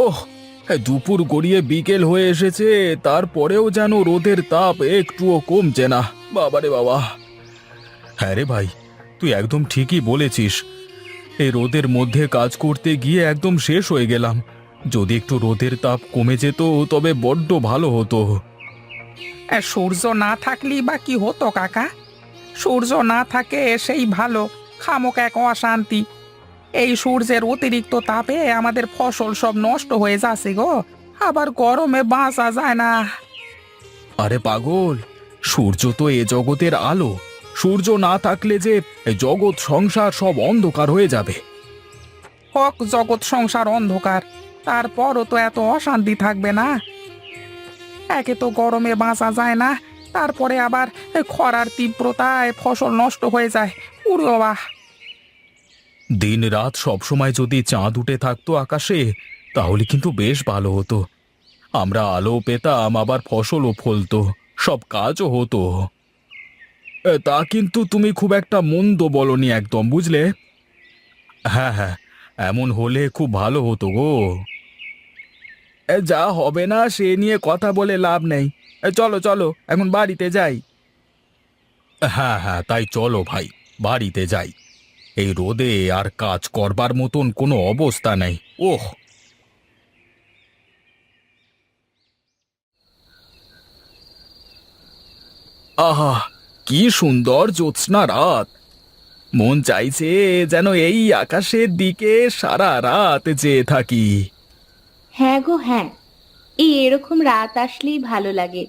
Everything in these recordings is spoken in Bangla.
ওহ, দুপুর গড়িয়ে বিকেল হয়ে এসেছে, তারপরেও যেন রোদের তাপ একটুও কমছে না। বাবারে বাবা! হ্যাঁ রে ভাই, তুই একদম ঠিকই বলেছিস। এই রোদের মধ্যে কাজ করতে গিয়ে একদম শেষ হয়ে গেলাম। যদি একটু রোদের তাপ কমে যেত তবে বড্ড ভালো হতো। সূর্য না থাকলেই বা কি হতো কাকা? সূর্য না থাকে সেই ভালো, খামোক এক অশান্তি। এই সূর্যের অতিরিক্ত তাপে আমাদের ফসল সব নষ্ট হয়ে যাচ্ছে গো। আবার গরমে বাঁচা যায় না। আরে পাগল, সূর্য তো এ জগতের আলো। সূর্য না থাকলে যে এ জগৎ সংসার সব অন্ধকার হয়ে যাবে। হোক জগৎ সংসার অন্ধকার, তারপরও তো এত অশান্তি থাকবে না। একে তো গরমে বাঁচা যায় না, তারপরে আবার খরার তীব্রতায় ফসল নষ্ট হয়ে যায়। উড়ো বাবা! দিন রাত সবসময় যদি চাঁদ উঠে থাকতো আকাশে, তাহলে কিন্তু বেশ ভালো হতো। আমরা আলো পেতাম, আবার ফসলও ফলতো, সব কাজও হতো। তা কিন্তু তুমি খুব একটা মন্দ বলনি একদম, বুঝলে? হ্যাঁ হ্যাঁ, এমন হলে খুব ভালো হতো গো। যা হবে না সে নিয়ে কথা বলে লাভ নেই। চলো চলো, এখন বাড়িতে যাই। হ্যাঁ হ্যাঁ, তাই চলো ভাই, বাড়িতে যাই। এই রোদে আর কাজ করবার মতন কোনো অবস্থা নেই। ওহ! আহা, কি সুন্দর জ্যোৎস্না রাত! মন চাইছে যেন এই আকাশের দিকে সারা রাত চেয়ে থাকি। হ্যাঁ গো হ্যাঁ, এই এরকম রাত আসলেই ভালো লাগে।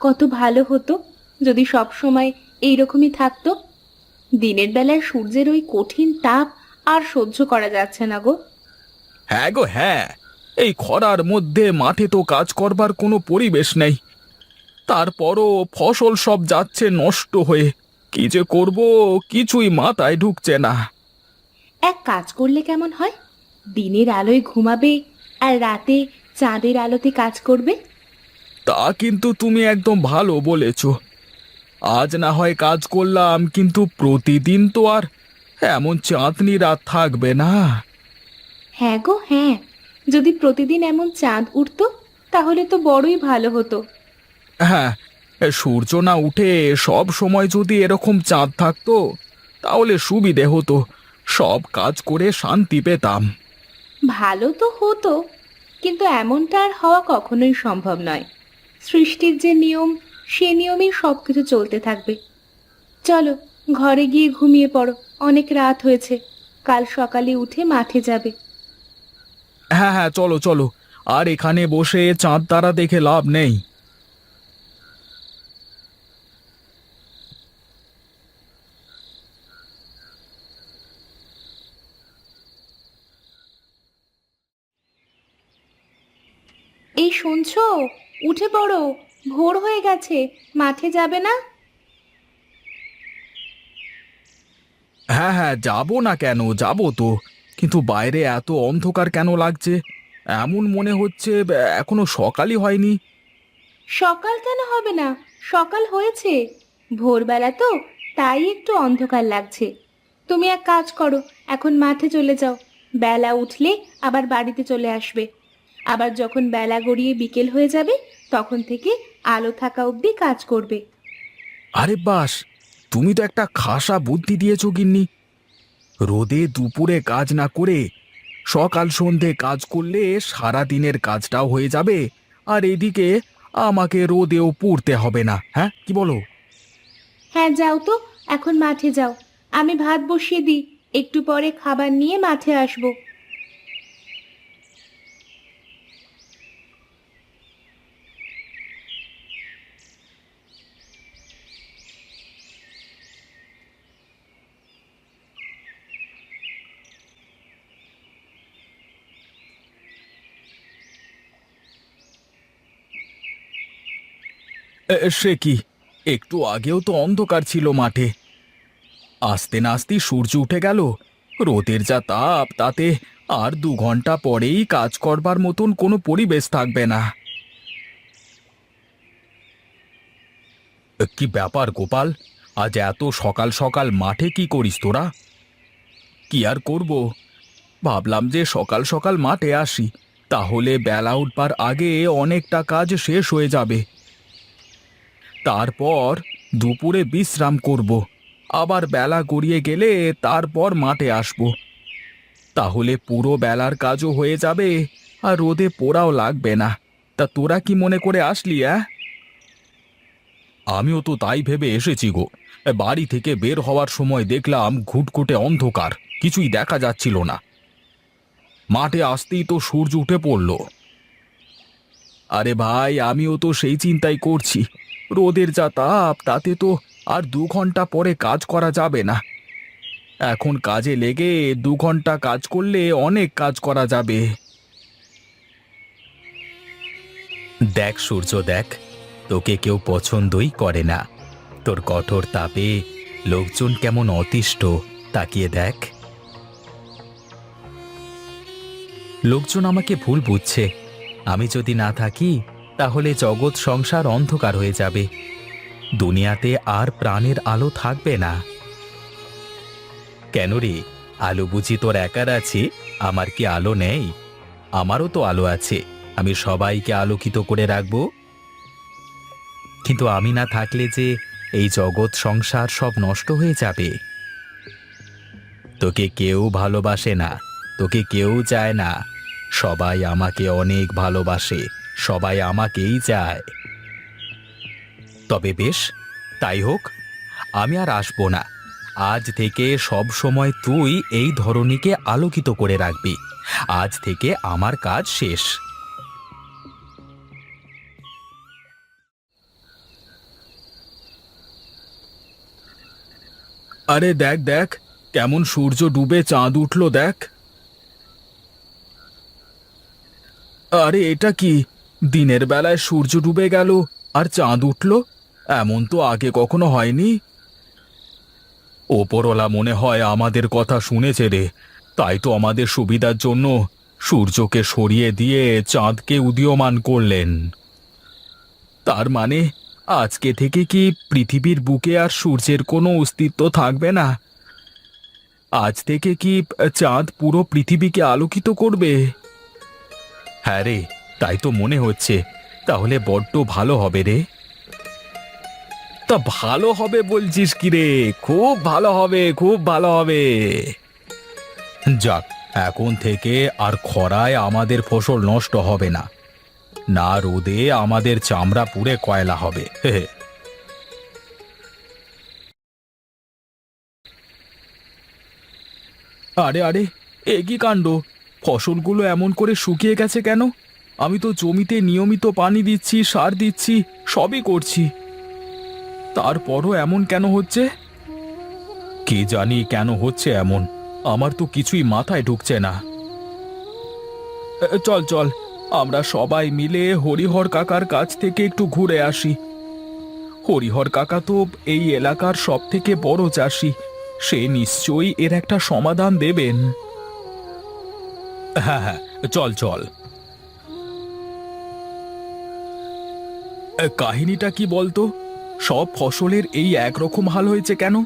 কত ভালো হতো যদি সব সময় এইরকমই থাকতো। দিনের বেলায় সূর্যের ওই কঠিন তাপ আর সহ্য করা যাচ্ছে না গো। হ্যাঁ গো হ্যাঁ, এই খরার মধ্যে মাঠে তো কাজ করবার কোনো পরিবেশ নেই। তারপরও ফসল সব যাচ্ছে নষ্ট হয়ে। কি যে করব, কিছুই মাথায় ঢুকছে না। এক কাজ করলে কেমন হয়? দিনের আলোয় ঘুমাবে আর রাতে চাঁদের আলোতে কাজ করবে। তা কিন্তু তুমি একদম ভালো বলেছ। আজ না হয় কাজ করলাম, কিন্তু প্রতিদিন তো আর এমন চাঁদনি রাত থাকবে না। হ্যাঁ গো হ্যাঁ, যদি প্রতিদিন এমন চাঁদ উঠতো তাহলে তো বড়ই ভালো হতো। হ্যাঁ, সূর্য না উঠে সব সময় যদি এরকম চাঁদ থাকতো, তাহলে সুবিধে হতো। সব কাজ করে শান্তি পেতাম। ভালো তো হতো, কিন্তু এমনটা আর হওয়া কখনোই সম্ভব নয়। সৃষ্টির যে নিয়ম, সে নিয়মেই সবকিছু চলতে থাকবে। চলো, ঘরে গিয়ে ঘুমিয়ে পড়ো, অনেক রাত হয়েছে। কাল সকালে উঠে মাঠে যাবে। হ্যাঁ হ্যাঁ, চলো চলো। আর এখানে বসে চাঁদ তারা দেখে লাভ নেই। এই শুনছো? উঠে পড়ো, ভোর হয়ে গেছে, মাঠে যাবে না? হ্যাঁ হ্যাঁ, যাবো না কেন, যাবো তো। কিন্তু বাইরে এত অন্ধকার কেন লাগছে? এমন মনে হচ্ছে এখনো সকালই হয়নি। সকাল কেন হবে না? সকাল হয়েছে। ভোরবেলা তো, তাই একটু অন্ধকার লাগছে। তুমি এক কাজ করো, এখন মাঠে চলে যাও। বেলা উঠলে আবার বাড়িতে চলে আসবে। আবার যখন বেলা গড়িয়ে বিকেল হয়ে যাবে, তখন থেকে আলো থাকা অবধি কাজ করবে। আরে বাস, তুমি তো একটা খাসা বুদ্ধি দিয়েছো গিন্নি। রোদে দুপুরে কাজ না করে সকাল সন্ধে কাজ করলে সারা দিনের কাজটাও হয়ে যাবে, আর এদিকে আমাকে রোদেও পুড়তে হবে না। হ্যাঁ, কি বলো? হ্যাঁ যাও তো, এখন মাঠে যাও। আমি ভাত বসিয়ে দিই, একটু পরে খাবার নিয়ে মাঠে আসবো। সে কি, একটু আগেও তো অন্ধকার ছিল মাঠে। আস্তে না আস্তে সূর্য উঠে গেল। রোদের যা তাপ, তাতে আর 2 ঘন্টা পরেই কাজ করবার মতন কোনো পরিবেশ থাকবে না। কি ব্যাপার গোপাল, আজ এত সকাল সকাল মাঠে কি করিস তোরা? কি আর করব, ভাবলাম যে সকাল সকাল মাঠে আসি। তাহলে বেলা উঠবার আগে অনেকটা কাজ শেষ হয়ে যাবে। তারপর দুপুরে বিশ্রাম করব, আবার বেলা গড়িয়ে গেলে তারপর মাঠে আসব। তাহলে পুরো বেলার কাজও হয়ে যাবে আর রোদে পোড়াও লাগবে না। তা তোরা কি মনে করে আসলি? আমিও তো তাই ভেবে এসেছি গো। বাড়ি থেকে বের হওয়ার সময় দেখলাম ঘুটঘুটে অন্ধকার, কিছুই দেখা যাচ্ছিল না। মাঠে আসতেই তো সূর্য উঠে পড়ল। আরে ভাই, আমিও তো সেই চিন্তাই করছি। রোদের যা তাপ, তাতে তো আর 2 ঘন্টা পরে কাজ করা যাবে না। এখন কাজে লেগে 2 ঘন্টা কাজ করলে অনেক কাজ করা যাবে। দেখ সূর্য, দেখ, তোকে কেউ পছন্দই করে না। তোর কঠোর তাপে লোকজন কেমন অতিষ্ঠ, তাকিয়ে দেখ। লোকজন আমাকে ভুল বুঝছে। আমি যদি না থাকি তাহলে জগৎ সংসার অন্ধকার হয়ে যাবে, দুনিয়াতে আর প্রাণের আলো থাকবে না। কেন রে, আলো বুঝি তোর একার আছে? আমার কি আলো নেই? আমারও তো আলো আছে, আমি সবাইকে আলোকিত করে রাখব। কিন্তু আমি না থাকলে যে এই জগৎ সংসার সব নষ্ট হয়ে যাবে। তোকে কেউ ভালোবাসে না, তোকে কেউ চায় না। সবাই আমাকে অনেক ভালোবাসে, সবাই আমাকেই চায়। তবে বেশ, তাই হোক, আমি আর আসবো না। আজ থেকে সব সময় তুই এই ধরনীকে আলোকিত করে রাখবি। আজ থেকে আমার কাজ শেষ। আরে দেখ দেখ, কেমন সূর্য ডুবে চাঁদ উঠল দেখ। আরে এটা কি? দিনের বেলায় সূর্য ডুবে গেল আর চাঁদ উঠল, এমন তো আগে কখনো হয়নি। ওপরওয়ালা মনে হয় আমাদের কথা শুনেছে রে, তাই তো আমাদের সুবিধার জন্য সূর্যকে সরিয়ে দিয়ে চাঁদকে উদীয়মান করলেন। তার মানে আজকে থেকে কি পৃথিবীর বুকে আর সূর্যের কোনো অস্তিত্ব থাকবে না? আজ থেকে কি চাঁদ পুরো পৃথিবীকে আলোকিত করবে? হ্যাঁ রে, তাই তো মনে হচ্ছে। তাহলে বড্ড ভালো হবে রে। তা ভালো হবে বলছিস কি রে? খুব ভালো হবে, খুব ভালো হবে। যাক, এখন থেকে আর খরায় আমাদের ফসল নষ্ট হবে না, না রোদে আমাদের চামড়া পুড়ে কয়লা হবে। হে হে। আরে আরে, এ কি কাণ্ড! ফসলগুলো এমন করে শুকিয়ে গেছে কেন? আমি তো জমিতে নিয়মিত পানি দিচ্ছি, সার দিচ্ছি, সবই করছি, তারপরও এমন কেন হচ্ছে? কে জানি কেন হচ্ছে এমন, আমার তো কিছুই মাথায় ঢুকছে না। চল চল, আমরা সবাই মিলে হরিহর কাকার কাছ থেকে একটু ঘুরে আসি। হরিহর কাকা তো এই এলাকার সব থেকে বড় চাষি, সে নিশ্চয়ই এর একটা সমাধান দেবেন। হ্যাঁ হ্যাঁ, চল চল। কাহিনীটা কি বলতো? সব ফসলের এই একরকম হাল হয়েছে কেন?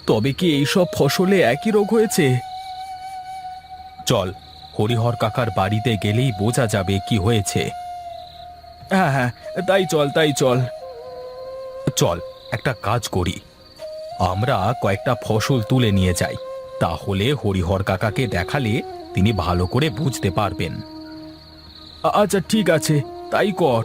তবে কি এই সব ফসলে একই রোগ হয়েছে? চল, হরিহর কাকার বাড়িতে গেলেই বোঝা যাবে কি হয়েছে। হ্যাঁ হ্যাঁ, তাই চল তাই চল। চল, একটা কাজ করি, আমরা কয়েকটা ফসল তুলে নিয়ে যাই, তাহলে হরিহর কাকাকে দেখালে তিনি ভালো করে বুঝতে পারবেন। আচ্ছা ঠিক আছে, তাই কর।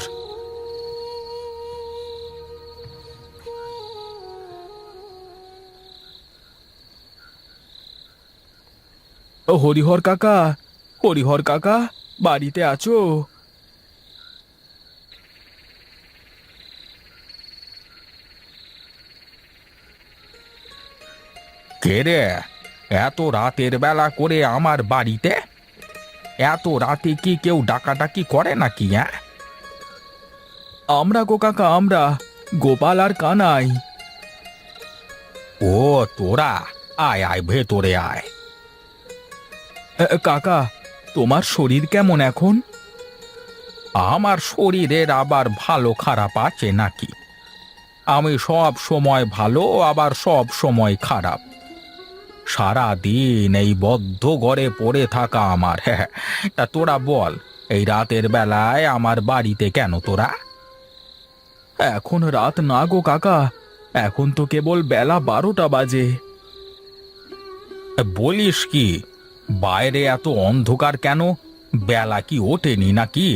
হরিহর কাকা, হরিহর কাকা, বাড়িতে আছো? কে রে, এত রাতের বেলা করে আমার বাড়িতে? এত রাতে কি কেউ ডাকাডাকি করে নাকি? আমরা গো কাকা, আমরা গোপাল আর কানাই। ও তোরা, আয় আয়, ভেতরে আয়। কাকা, তোমার শরীর কেমন এখন? আমার শরীরের আবার ভালো খারাপ আছে নাকি? আমি সব সময় ভালো, আবার সব সময় খারাপ। সারা দিন এই বদ্ধ ঘরে পড়ে থাকা আমার। হ্যাঁ, তা তোরা বল, এই রাতের বেলায় আমার বাড়িতে কেন তোরা? এখন রাত না গো কাকা, এখন তো কেবল বেলা 12টা বাজে। বলিস কি? বাইরে এত অন্ধকার কেন? বেলা কি ওঠেনি নাকি?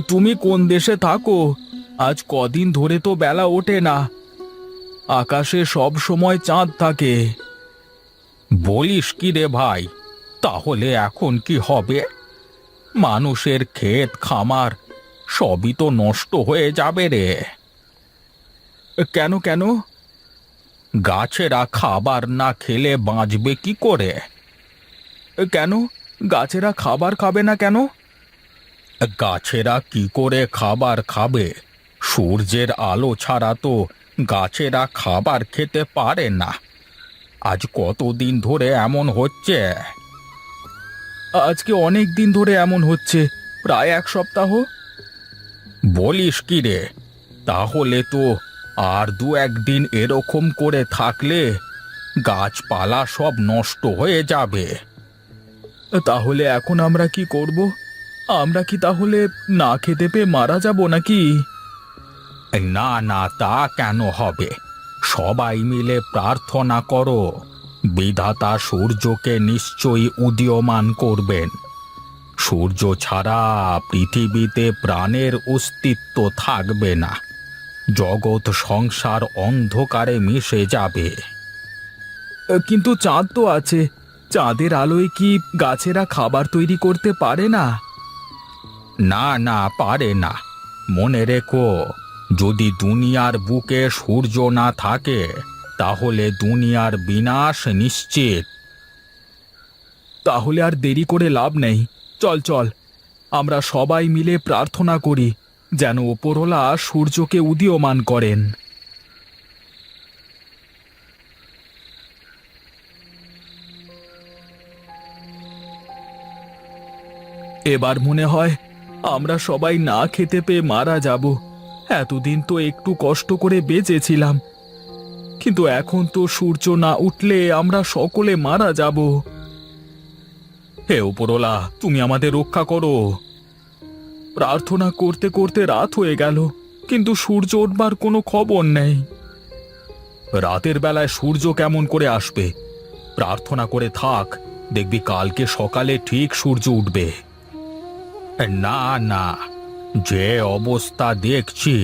তুমি কোন দেশে থাকো? আজ কদিন ধরে তো বেলা ওঠে না, আকাশে সব সময় চাঁদ থাকে। বলিস কি রে ভাই? তাহলে এখন কি হবে? মানুষের ক্ষেত খামার সবই তো নষ্ট হয়ে যাবে রে। কেন কেন? গাছেরা খাবার না খেলে বাঁচবে কি করে? কেন গাছেরা খাবার খাবে না কেন? গাছেরা কি করে খাবার খাবে? সূর্যের আলো ছাড়া তো গাছেরা খাবার খেতে পারে না। আজ কতদিন ধরে এমন হচ্ছে? আজকে অনেক দিন ধরে এমন হচ্ছে, প্রায় 1 সপ্তাহ। বলিস কি রে? তাহলে তো আর 2-1 দিন এরকম করে থাকলে গাছপালা সব নষ্ট হয়ে যাবে। তাহলে এখন আমরা কি করব? আমরা কি তাহলে না খেতে পেয়ে মারা যাব নাকি? না না, তা কেন হবে? সবাই মিলে প্রার্থনা করো, বিধাতা সূর্যকে নিশ্চয়ই উদীয়মান করবেন। সূর্য ছাড়া পৃথিবীতে প্রাণের অস্তিত্ব থাকবে না, জগৎ সংসার অন্ধকারে মিশে যাবে। কিন্তু চাঁদ তো আছে, চাঁদের আলোয় কি গাছেরা খাবার তৈরি করতে পারে না? না না, পারে না। মনে রেখো, যদি দুনিয়ার বুকে সূর্য না থাকে তাহলে দুনিয়ার বিনাশ নিশ্চিত। তাহলে আর দেরি করে লাভ নেই, চল চল, আমরা সবাই মিলে প্রার্থনা করি যেন ওপরওয়ালা সূর্যকে উদীয়মান করেন। এবার মনে হয় আমরা সবাই না খেতে পেয়ে মারা যাব। এতদিন তো একটু কষ্ট করে বেঁচেছিলাম, কিন্তু এখন তো সূর্য না উঠলে আমরা সকলে মারা যাব। হে উপরওয়ালা, তুমি আমাদের রক্ষা করো। প্রার্থনা করতে করতে রাত হয়ে গেল, কিন্তু সূর্য উঠবার কোনো খবর নেই। রাতের বেলায় সূর্য কেমন করে আসবে? প্রার্থনা করে থাক, দেখবি কালকে সকালে ঠিক সূর্য উঠবে। না না, যে অবস্থা দেখছি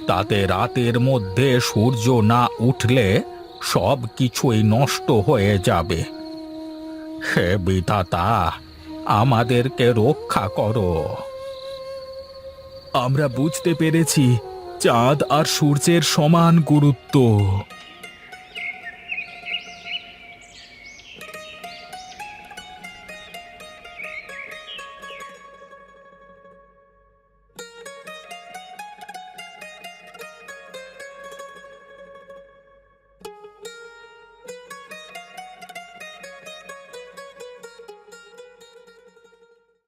তাতে রাতের মধ্যে সূর্য না উঠলে সব কিছুই নষ্ট হয়ে যাবে। হে বিধাতা, আমাদেরকে রক্ষা করো। আমরা বুঝতে পেরেছি চাঁদ আর সূর্যের সমান গুরুত্ব।